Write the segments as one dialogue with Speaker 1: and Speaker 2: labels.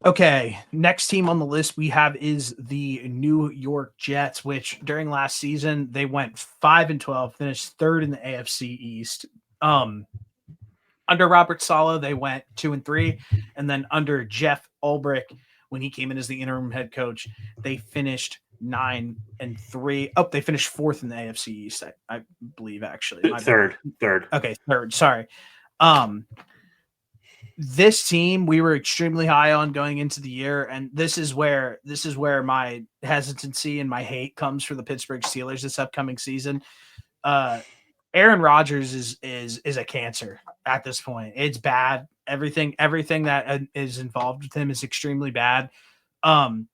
Speaker 1: Okay, next team on the list we have is the New York Jets, which during last season they went 5-12, finished third in the AFC East. Under Robert Saleh, they went 2-3, and then under Jeff Ulbrich, when he came in as the interim head coach, they finished 9-3. Oh, they finished fourth in the AFC East, I believe. Actually, my bad.
Speaker 2: Third.
Speaker 1: Okay, third. Sorry. Um, this team we were extremely high on going into the year, and this is where my hesitancy and my hate comes for the Pittsburgh Steelers this upcoming season. Uh, Aaron Rodgers is a cancer at this point. It's bad. Everything that is involved with him is extremely bad. Um,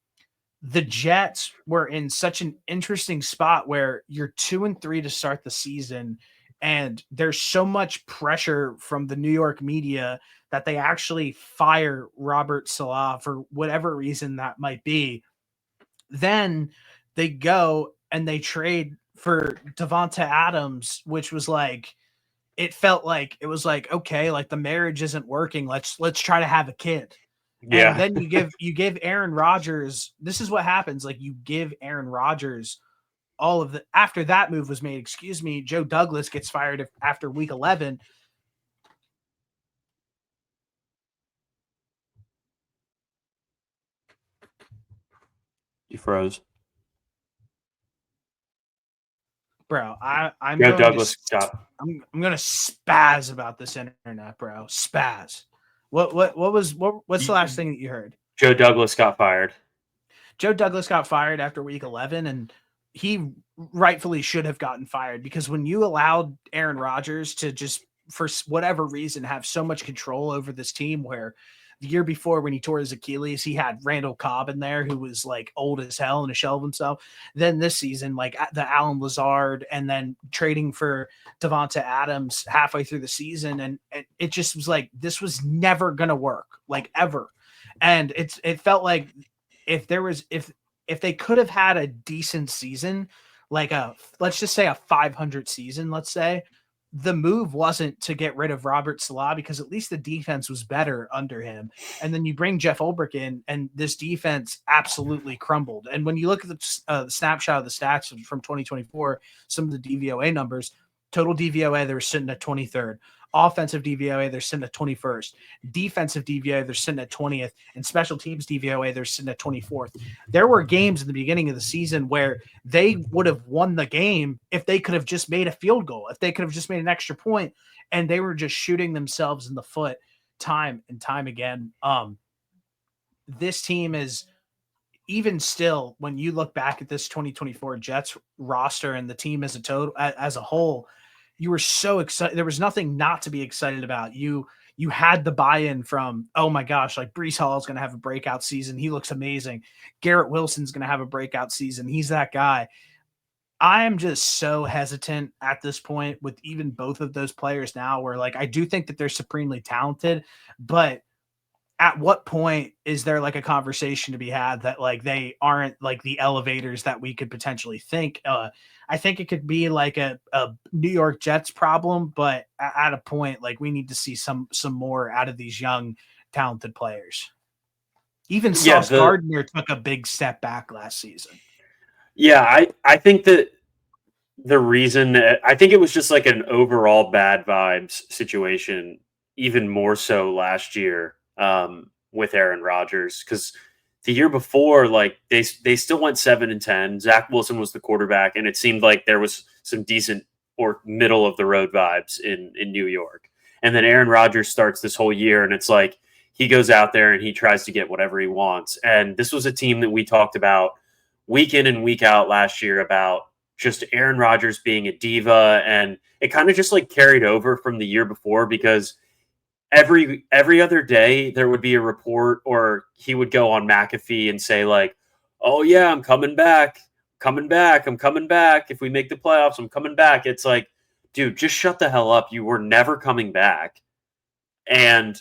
Speaker 1: the Jets were in such an interesting spot where you're 2-3 to start the season, and there's so much pressure from the New York media that they actually fire Robert Saleh for whatever reason that might be. Then they go and they trade for Devonta Adams, which was like it felt like it was like, okay, like the marriage isn't working. Let's try to have a kid. And
Speaker 2: Yeah.
Speaker 1: then you give Aaron Rodgers, this is what happens. Like you give Aaron Rodgers all of the after that move was made, excuse me, Joe Douglas gets fired after week 11.
Speaker 2: You froze.
Speaker 1: Bro, I'm
Speaker 2: Joe
Speaker 1: going
Speaker 2: Douglas
Speaker 1: to
Speaker 2: got
Speaker 1: I'm going to spaz about this internet, bro. Spaz. What's the last thing that you heard?
Speaker 2: Joe Douglas got fired.
Speaker 1: Joe Douglas got fired after week 11, and he rightfully should have gotten fired because when you allowed Aaron Rodgers to just, for whatever reason, have so much control over this team, where the year before when he tore his Achilles, he had Randall Cobb in there who was like old as hell and a shell of himself. Then this season, like the Alan Lazard and then trading for Devonta Adams halfway through the season. And it just was like, this was never going to work, like ever. And it felt like if they could have had a decent season, like let's just say a 500 season, let's say, the move wasn't to get rid of Robert Saleh because at least the defense was better under him. And then you bring Jeff Ulbrich in, and this defense absolutely crumbled. And when you look at the snapshot of the stats from 2024, some of the DVOA numbers, total DVOA, they were sitting at 23rd. Offensive DVOA, they're sitting at 21st. Defensive DVOA, they're sitting at 20th. And special teams DVOA, they're sitting at 24th. There were games in the beginning of the season where they would have won the game if they could have just made a field goal, if they could have just made an extra point, and they were just shooting themselves in the foot time and time again. This team is, even still, when you look back at this 2024 Jets roster and the team as a whole, you were so excited. There was nothing not to be excited about. You had the buy-in from, oh my gosh, like Breece Hall is going to have a breakout season. He looks amazing. Garrett Wilson's going to have a breakout season. He's that guy. I am just so hesitant at this point with even both of those players now, where like I do think that they're supremely talented, but at what point is there like a conversation to be had that like they aren't like the elevators that we could potentially think? I think it could be like a New York Jets problem, but at a point like we need to see some more out of these young talented players. Even Sauce Gardner took a big step back last season.
Speaker 2: Yeah, I think that the reason, I think it was just like an overall bad vibes situation, even more so last year with Aaron Rodgers, because the year before, like they still went 7-10. Zach Wilson was the quarterback, and it seemed like there was some decent or middle of the road vibes in New York. And then Aaron Rodgers starts this whole year, and it's like he goes out there and he tries to get whatever he wants. And this was a team that we talked about week in and week out last year about just Aaron Rodgers being a diva, and it kind of just like carried over from the year before because every other day there would be a report or he would go on McAfee and say like, "Oh yeah, I'm coming back. I'm coming back. If we make the playoffs, I'm coming back." It's like, dude, just shut the hell up. You were never coming back. And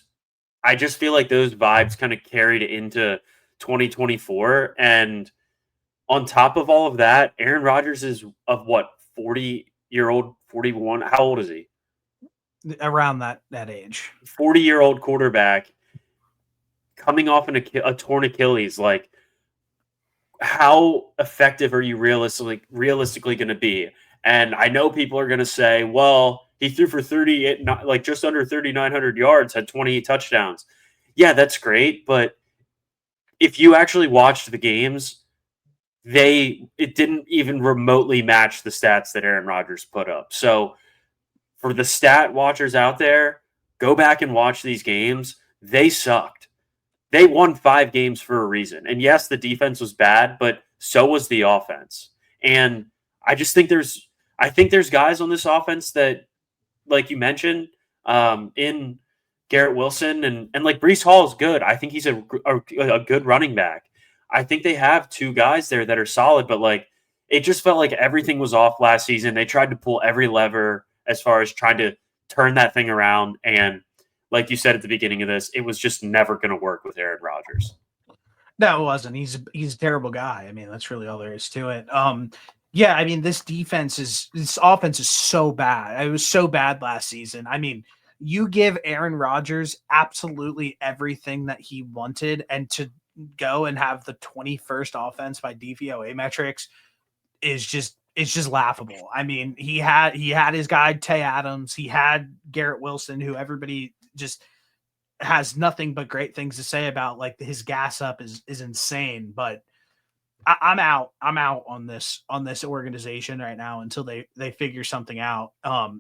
Speaker 2: I just feel like those vibes kind of carried into 2024, and on top of all of that, Aaron Rodgers is of what, 40-year-old, 41? How old is he?
Speaker 1: Around that age.
Speaker 2: 40-year-old quarterback coming off a torn Achilles, like how effective are you realistically going to be? And I know people are going to say, well, he threw for 38, like just under 3,900 yards, had 28 touchdowns. Yeah, that's great. But if you actually watched the games, it didn't even remotely match the stats that Aaron Rodgers put up. So for the stat watchers out there, go back and watch these games. They sucked. They won 5 games for a reason. And yes, the defense was bad, but so was the offense. And I just think there's guys on this offense that, like you mentioned, in Garrett Wilson and like Brees Hall is good. I think he's a good running back. I think they have 2 guys there that are solid, but like it just felt like everything was off last season. They tried to pull every lever as far as trying to turn that thing around, and like you said at the beginning of this, it was just never going to work with Aaron Rodgers.
Speaker 1: No, it wasn't. He's a terrible guy. I mean, that's really all there is to it. Yeah, I mean, this offense is so bad. It was so bad last season. I mean, you give Aaron Rodgers absolutely everything that he wanted, and to go and have the 21st offense by DVOA metrics is just it's just laughable. I mean, he had his guy Tay Adams, he had Garrett Wilson, who everybody just has nothing but great things to say about. Like, his gas up is insane, but I'm out on this organization right now until they figure something out.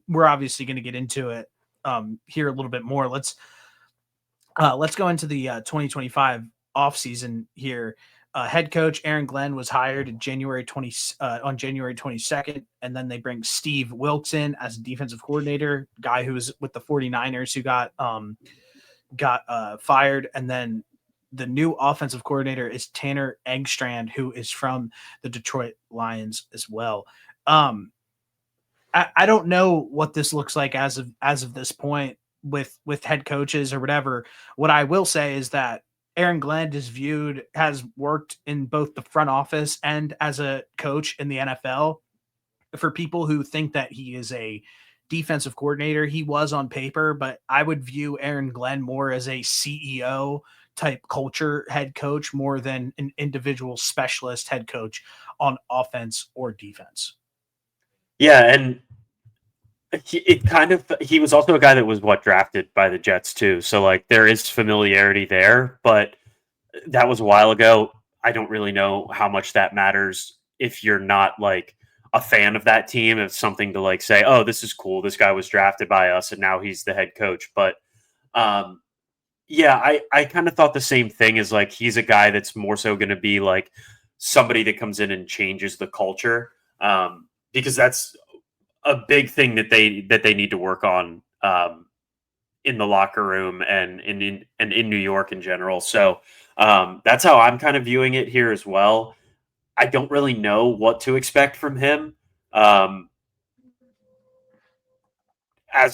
Speaker 1: We're obviously going to get into it here a little bit more. Let's go into the 2025 offseason here. Head coach Aaron Glenn was hired in January 22nd, and then they bring Steve Wilkes in as defensive coordinator, guy who was with the 49ers, who got fired. And then the new offensive coordinator is Tanner Engstrand, who is from the Detroit Lions as well. I don't know what this looks like as of this point with head coaches or whatever. What I will say is that Aaron Glenn has worked in both the front office and as a coach in the NFL. For people who think that he is a defensive coordinator, he was on paper, but I would view Aaron Glenn more as a CEO type culture head coach more than an individual specialist head coach on offense or defense.
Speaker 2: Yeah, and he was also a guy that was drafted by the Jets too. So like there is familiarity there, but that was a while ago. I don't really know how much that matters if you're not like a fan of that team. It's something to like say, oh, this is cool. This guy was drafted by us and now he's the head coach. But yeah, I kind of thought the same thing, as like he's a guy that's more so going to be like somebody that comes in and changes the culture, because that's a big thing that they need to work on in the locker room and in New York in general. So that's how I'm kind of viewing it here as well. I don't really know what to expect from him as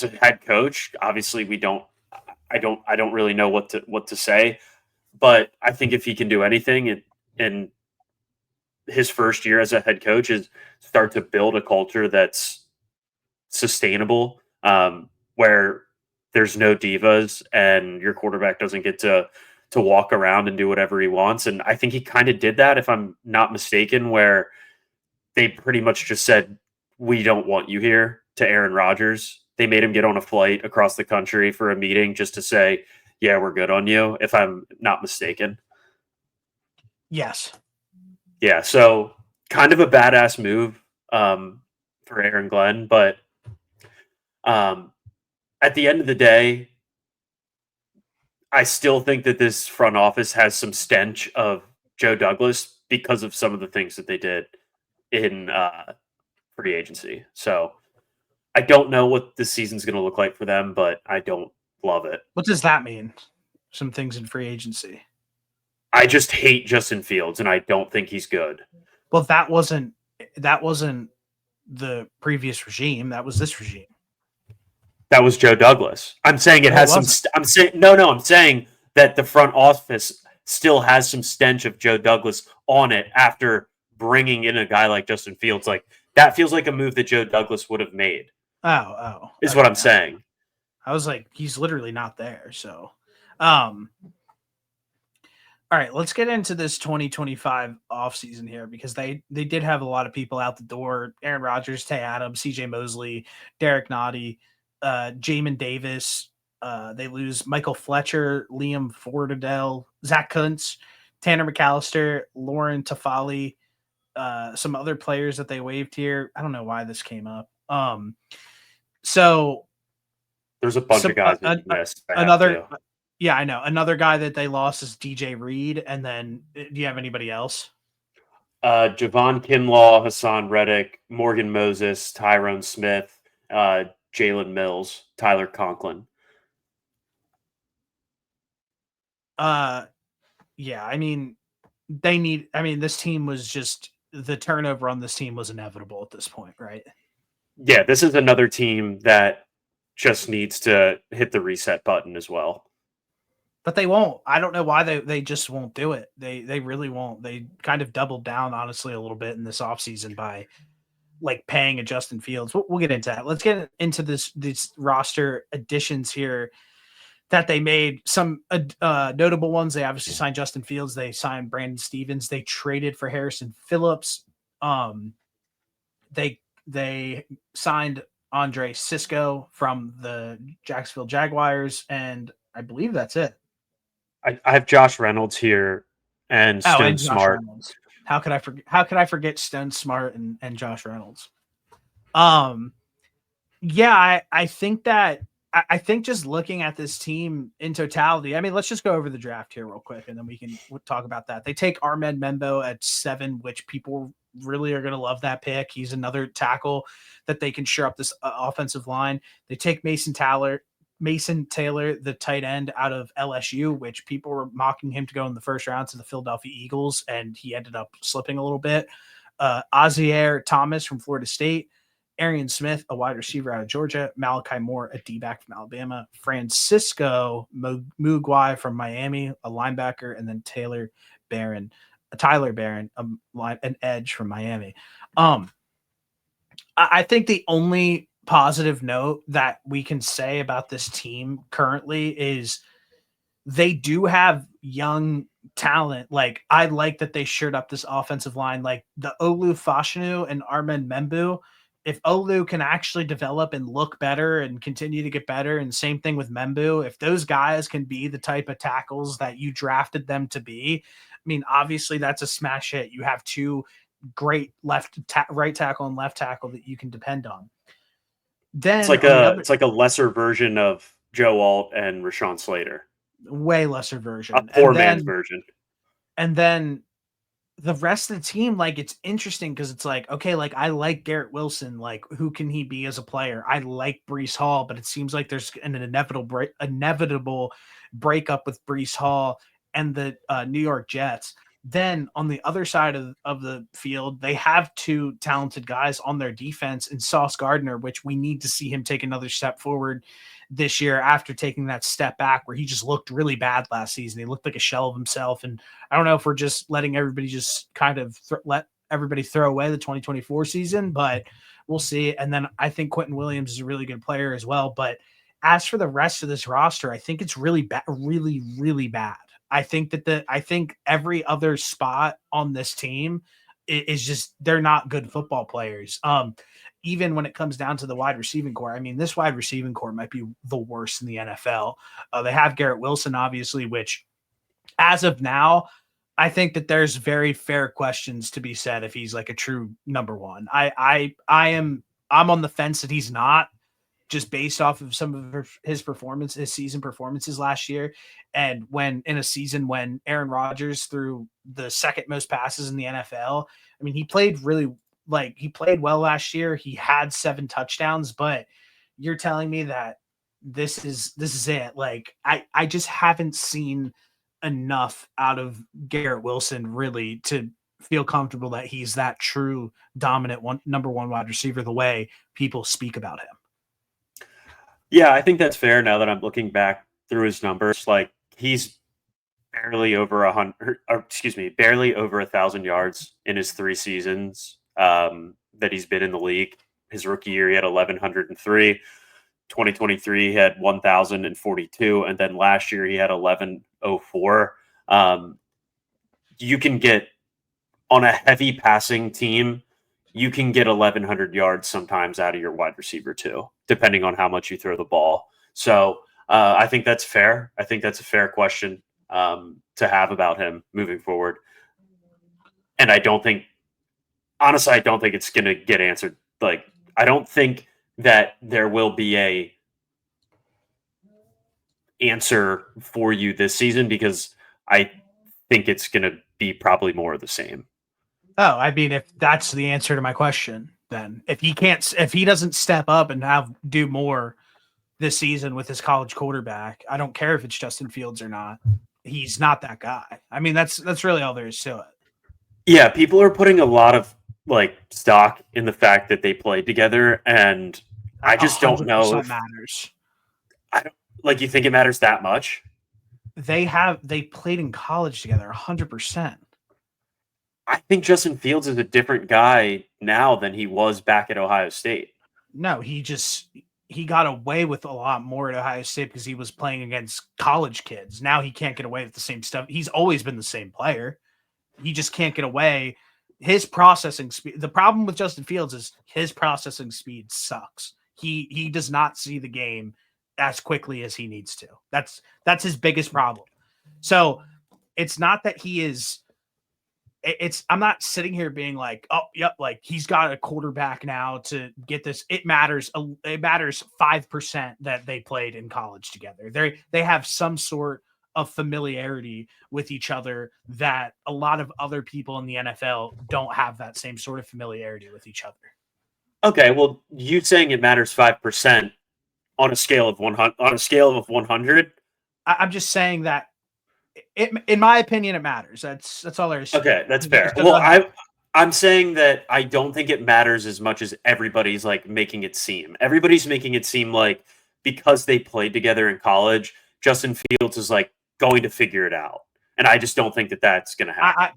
Speaker 2: a head coach. Obviously, we don't. I don't really know what to say. But I think if he can do anything in his first year as a head coach, is start to build a culture that's sustainable, where there's no divas and your quarterback doesn't get to walk around and do whatever he wants. And I think he kind of did that, if I'm not mistaken, where they pretty much just said, we don't want you here, to Aaron Rodgers. They made him get on a flight across the country for a meeting just to say, yeah, we're good on you, if I'm not mistaken.
Speaker 1: Yes.
Speaker 2: Yeah, so kind of a badass move for Aaron Glenn, but at the end of the day, I still think that this front office has some stench of Joe Douglas because of some of the things that they did in free agency. So I don't know what this season's going to look like for them, but I don't love it.
Speaker 1: What does that mean? Some things in free agency.
Speaker 2: I just hate Justin Fields, and I don't think he's good.
Speaker 1: Well, that wasn't the previous regime. That was this regime.
Speaker 2: That was Joe Douglas. I'm saying it has some. I'm saying no. I'm saying that the front office still has some stench of Joe Douglas on it after bringing in a guy like Justin Fields. Like, that feels like a move that Joe Douglas would have made. Is what I'm saying.
Speaker 1: I was like, he's literally not there. So, All right, let's get into this 2025 offseason here because they did have a lot of people out the door. Aaron Rodgers, Tay Adams, CJ Mosley, Derek Nottie, Jamin Davis. They lose Michael Fletcher, Liam Fordadell, Zach Kuntz, Tanner McAllister, Lauren Tafali, some other players that they waived here. I don't know why this came up. So
Speaker 2: There's a bunch of
Speaker 1: some
Speaker 2: guys that you missed. I have
Speaker 1: another
Speaker 2: to.
Speaker 1: yeah, I know. Another guy that they lost is DJ Reed. And then do you have anybody else?
Speaker 2: Javon Kinlaw, Hassan Reddick, Morgan Moses, Tyrone Smith, Jalen Mills, Tyler Conklin.
Speaker 1: Yeah, I mean, this team was just the turnover on this team was inevitable at this point, right?
Speaker 2: Yeah, this is another team that just needs to hit the reset button as well.
Speaker 1: But they won't. I don't know why they just won't do it. They really won't. They kind of doubled down, honestly, a little bit in this offseason by like paying a Justin Fields. We'll get into that. Let's get into these roster additions here that they made. Some notable ones. They obviously signed Justin Fields. They signed Brandon Stevens. They traded for Harrison Phillips. They signed Andre Cisco from the Jacksonville Jaguars, and I believe that's it.
Speaker 2: I have Josh Reynolds here and
Speaker 1: Oh,
Speaker 2: Stone
Speaker 1: and Josh
Speaker 2: Smart.
Speaker 1: Reynolds. How could I forget? How could I forget Stone Smart and Josh Reynolds? Yeah, I think that I think just looking at this team in totality, I mean, let's just go over the draft here real quick, and then we can talk about that. They take Ahmed Membo at 7, which people really are going to love that pick. He's another tackle that they can shore up this offensive line. They take Mason Taylor, the tight end out of LSU, which people were mocking him to go in the first round to the Philadelphia Eagles, and he ended up slipping a little bit. Azier Thomas from Florida State. Arian Smith, a wide receiver out of Georgia, Malachi Moore, a D-back from Alabama, Francisco Mugwai from Miami, a linebacker, and then Tyler Barron, an edge from Miami. I think the only positive note that we can say about this team currently is they do have young talent. Like, I like that they shored up this offensive line, like the Olu Fashanu and Armen Membu. If Olu can actually develop and look better and continue to get better, and same thing with Membu, if those guys can be the type of tackles that you drafted them to be, I mean, obviously that's a smash hit. You have two great right tackle and left tackle that you can depend on. Then on the other,
Speaker 2: It's like a lesser version of Joe Alt and Rashawn Slater.
Speaker 1: way lesser
Speaker 2: A
Speaker 1: version.
Speaker 2: poor man's version.
Speaker 1: And then the rest of the team, like, it's interesting because it's like, okay, like, I like Garrett Wilson. Like, who can he be as a player? I like Breece Hall, but it seems like there's an inevitable breakup with Breece Hall and the New York Jets. Then on the other side of the field, they have two talented guys on their defense in Sauce Gardner, which we need to see him take another step forward this year after taking that step back where he just looked really bad last season. He looked like a shell of himself. And I don't know if we're just letting everybody just kind of let everybody throw away the 2024 season, but we'll see. And then I think Quentin Williams is a really good player as well. But as for the rest of this roster, I think it's really bad, really, really bad. I think every other spot on this team is just, they're not good football players. Even when it comes down to the wide receiving core, I mean, this wide receiving core might be the worst in the NFL. They have Garrett Wilson, obviously, which as of now, I think that there's very fair questions to be said if he's like a true number one. I'm on the fence that he's not, just based off of some of his season performances last year. And when in a season when Aaron Rodgers threw the second most passes in the NFL, I mean, he played well last year. He had 7 touchdowns, but you're telling me that this is it. Like, I just haven't seen enough out of Garrett Wilson really to feel comfortable that he's that true dominant number one wide receiver the way people speak about him.
Speaker 2: Yeah, I think that's fair now that I'm looking back through his numbers. Like, he's barely over 1,000 yards in his 3 seasons that he's been in the league. His rookie year, he had 1,103. 2023, he had 1,042. And then last year, he had 1,104. you can get on a heavy passing team, you can get 1,100 yards sometimes out of your wide receiver too, depending on how much you throw the ball. So I think that's fair. I think that's a fair question to have about him moving forward. And honestly, I don't think it's going to get answered. Like, I don't think that there will be a answer for you this season because I think it's going to be probably more of the same.
Speaker 1: Oh, I mean, if that's the answer to my question, then if he doesn't step up and do more this season with his college quarterback, I don't care if it's Justin Fields or not. He's not that guy. I mean, that's really all there is to it.
Speaker 2: Yeah, people are putting a lot of stock in the fact that they played together, and I just don't know if
Speaker 1: matters.
Speaker 2: I don't you think it matters that much.
Speaker 1: They played in college together 100%.
Speaker 2: I think Justin Fields is a different guy now than he was back at Ohio State.
Speaker 1: No, he got away with a lot more at Ohio State because he was playing against college kids. Now he can't get away with the same stuff. He's always been the same player. He just can't get away. His processing speed. The problem with Justin Fields is his processing speed sucks. He does not see the game as quickly as he needs to. That's his biggest problem. So it's not that he is. I'm not sitting here being like, oh, yep, like he's got a quarterback now to get this. It matters 5% that they played in college together. They have some sort of familiarity with each other that a lot of other people in the NFL don't have that same sort of familiarity with each other.
Speaker 2: Okay, well, you saying it matters 5% on a scale of 100.
Speaker 1: I'm just saying that in my opinion, it matters. That's all there is.
Speaker 2: Okay, that's fair. Well, I'm saying that I don't think it matters as much as everybody's making it seem. Everybody's making it seem like because they played together in college, Justin Fields is going to figure it out. And I just don't think that that's going to happen.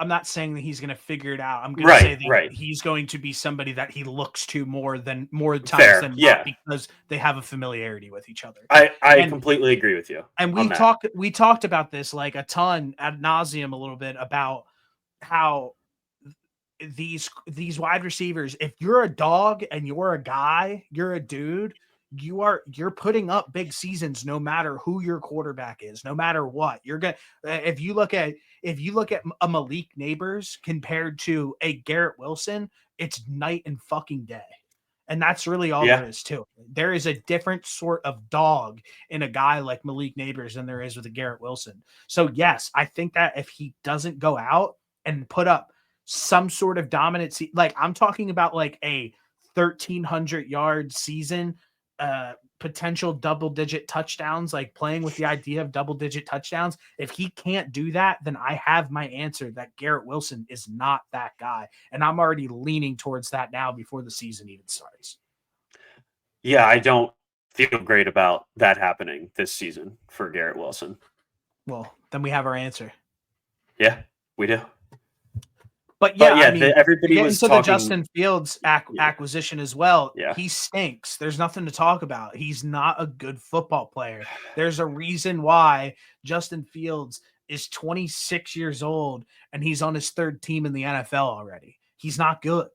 Speaker 1: I'm not saying that he's going to figure it out. I'm going to say that he's going to be somebody that he looks to more times than not because they have a familiarity with each other.
Speaker 2: I completely agree with you.
Speaker 1: And we talked about this a ton ad nauseum a little bit about how these wide receivers, if you're a dog and you're a guy, you're a dude, you're putting up big seasons no matter who your quarterback is, no matter what. You're gonna if you look at a Malik Neighbors compared to a Garrett Wilson, it's night and fucking day. And that's really all there is to it. There is a different sort of dog in a guy like Malik Neighbors than there is with a Garrett Wilson. So yes, I think that if he doesn't go out and put up some sort of dominant I'm talking about a 1,300 yard season, potential double-digit touchdowns, playing with the idea of double-digit touchdowns. If he can't do that, then I have my answer that Garrett Wilson is not that guy. And I'm already leaning towards that now before the season even starts.
Speaker 2: Yeah, I don't feel great about that happening this season for Garrett Wilson.
Speaker 1: Well, then we have our answer.
Speaker 2: Yeah, we do.
Speaker 1: But I mean, everybody was talking the Justin Fields acquisition as well.
Speaker 2: Yeah.
Speaker 1: He stinks. There's nothing to talk about. He's not a good football player. There's a reason why Justin Fields is 26 years old and he's on his third team in the NFL already. He's not good.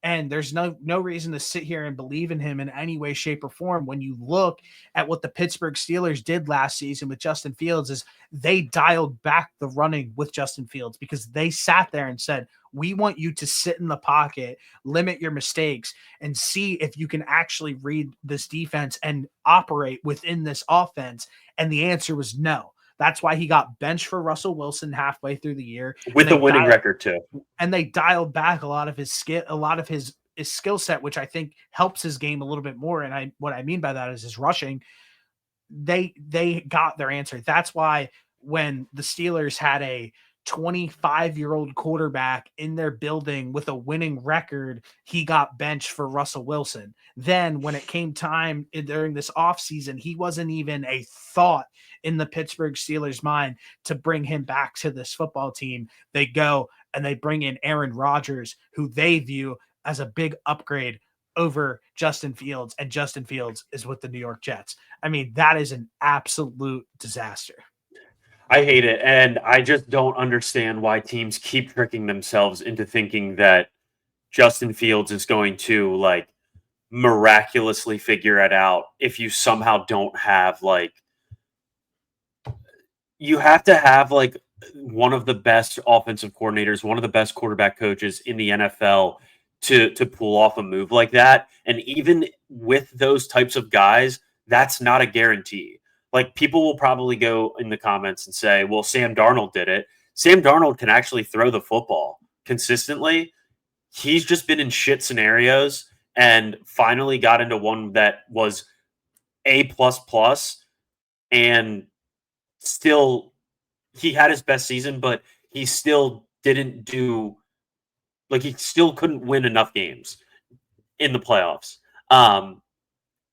Speaker 1: And there's no reason to sit here and believe in him in any way, shape, or form. When you look at what the Pittsburgh Steelers did last season with Justin Fields, is they dialed back the running with Justin Fields because they sat there and said, we want you to sit in the pocket, limit your mistakes, and see if you can actually read this defense and operate within this offense. And the answer was no. That's why he got benched for Russell Wilson halfway through the year
Speaker 2: with a winning record too.
Speaker 1: And they dialed back a lot of his skill set, which I think helps his game a little bit more. And what I mean by that is his rushing. They got their answer. That's why when the Steelers had a 25-year-old quarterback in their building with a winning record, he got benched for Russell Wilson. Then when it came time during this offseason, he wasn't even a thought in the Pittsburgh Steelers' mind to bring him back to this football team. They go and they bring in Aaron Rodgers, who they view as a big upgrade over Justin Fields, and Justin Fields is with the New York Jets. I mean, that is an absolute disaster.
Speaker 2: I hate it, and I just don't understand why teams keep tricking themselves into thinking that Justin Fields is going to like miraculously figure it out if you somehow don't have like you have to have like one of the best offensive coordinators, one of the best quarterback coaches in the NFL to pull off a move like that. And even with those types of guys, that's not a guarantee. Like people will probably go in the comments and say, "Well, Sam Darnold did it." Sam Darnold can actually throw the football consistently. He's just been in shit scenarios and finally got into one that was A plus plus and still he had his best season, but he still didn't do like he still couldn't win enough games in the playoffs. And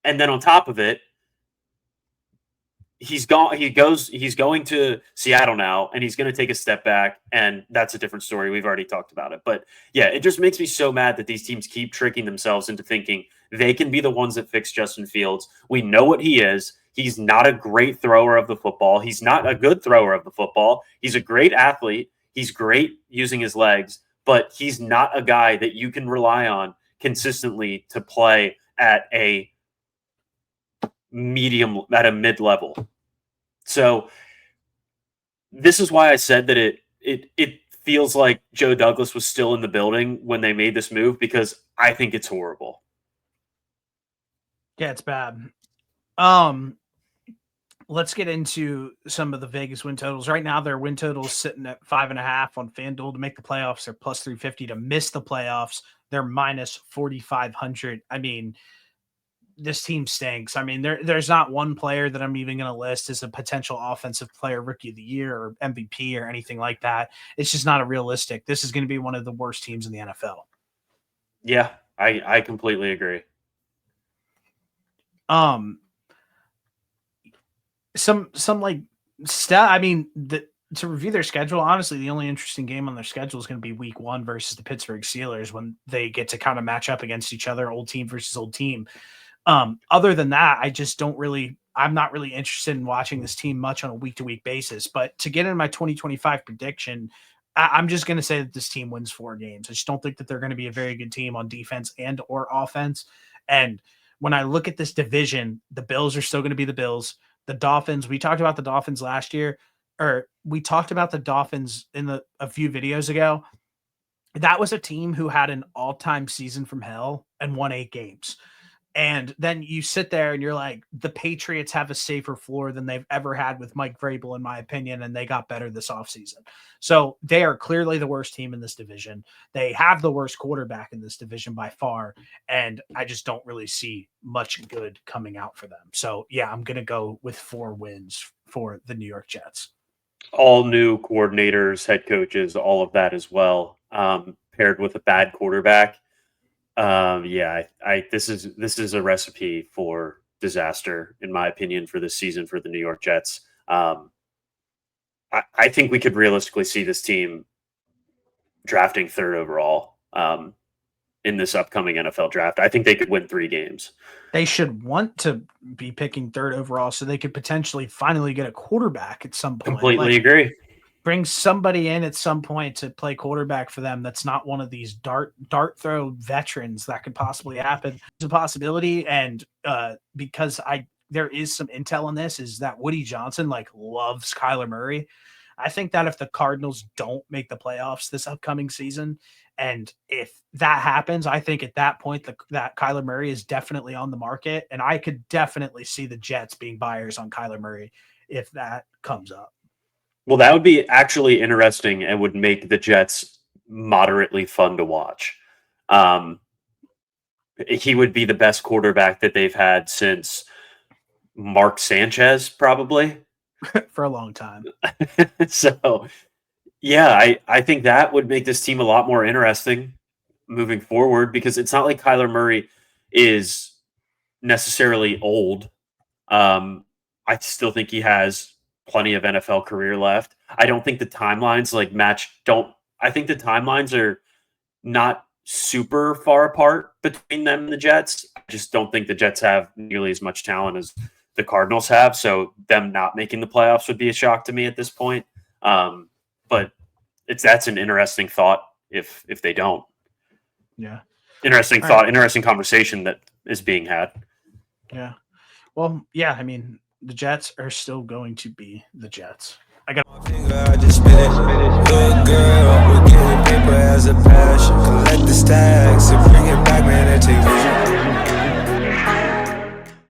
Speaker 2: then on top of it, he's going to Seattle now and he's going to take a step back and that's a different story. We've already talked about it. But yeah, it just makes me so mad that these teams keep tricking themselves into thinking they can be the ones that fix Justin Fields. We know what he is. He's not a great thrower of the football. He's not a good thrower of the football. He's a great athlete. He's great using his legs, but he's not a guy that you can rely on consistently to play at a mid-level. So this is why I said that it feels like Joe Douglas was still in the building when they made this move because I think it's horrible.
Speaker 1: Yeah, it's bad. Let's get into some of the Vegas win totals. Right now, their win totals sitting at 5.5 on FanDuel to make the playoffs. They're plus 350 to miss the playoffs. They're minus 4,500. I mean, this team stinks. I mean, there's not one player that I'm even going to list as a potential offensive player, rookie of the year or MVP or anything like that. It's just not a realistic. This is going to be one of the worst teams in the NFL.
Speaker 2: Yeah, I completely agree.
Speaker 1: Some like stuff. I mean, to review their schedule, honestly, the only interesting game on their schedule is going to be week 1 versus the Pittsburgh Steelers when they get to kind of match up against each other, old team versus old team. Other than that, I'm not really interested in watching this team much on a week-to-week basis. But to get in my 2025 prediction, I'm just going to say that this team wins 4 games. I just don't think that they're going to be a very good team on defense and or offense. And when I look at this division, the Bills are still going to be the Bills. The Dolphins, we talked about the Dolphins last year, or we talked about the Dolphins a few videos ago. That was a team who had an all-time season from hell and won 8 games. And then you sit there and you're like, the Patriots have a safer floor than they've ever had with Mike Vrabel, in my opinion, and they got better this offseason. So they are clearly the worst team in this division. They have the worst quarterback in this division by far, and I just don't really see much good coming out for them. So, yeah, I'm going to go with 4 wins for the New York Jets.
Speaker 2: All new coordinators, head coaches, all of that as well, paired with a bad quarterback. Yeah, this is a recipe for disaster, in my opinion, for this season for the New York Jets. I think we could realistically see this team drafting 3rd overall in this upcoming NFL draft. I think they could win 3 games.
Speaker 1: They should want to be picking 3rd overall so they could potentially finally get a quarterback at some point.
Speaker 2: Completely agree.
Speaker 1: Bring somebody in at some point to play quarterback for them that's not one of these dart throw veterans that could possibly happen. It's a possibility, and because there is some intel on this, is that Woody Johnson loves Kyler Murray. I think that if the Cardinals don't make the playoffs this upcoming season, and if that happens, I think at that point that Kyler Murray is definitely on the market, and I could definitely see the Jets being buyers on Kyler Murray if that comes up.
Speaker 2: Well, that would be actually interesting and would make the Jets moderately fun to watch. He would be the best quarterback that they've had since Mark Sanchez, probably.
Speaker 1: For a long time.
Speaker 2: So, yeah, I think that would make this team a lot more interesting moving forward because it's not like Kyler Murray is necessarily old. I still think he has plenty of NFL career left. I don't think the timelines I think the timelines are not super far apart between them and the Jets. I just don't think the Jets have nearly as much talent as the Cardinals have. So them not making the playoffs would be a shock to me at this point. But that's an interesting thought if they don't.
Speaker 1: Yeah.
Speaker 2: Interesting
Speaker 1: All
Speaker 2: thought,
Speaker 1: right.
Speaker 2: interesting conversation that is being had.
Speaker 1: Yeah. Well, yeah, I mean, the Jets are still going to be the Jets. I got
Speaker 3: I just spit it. Good girl.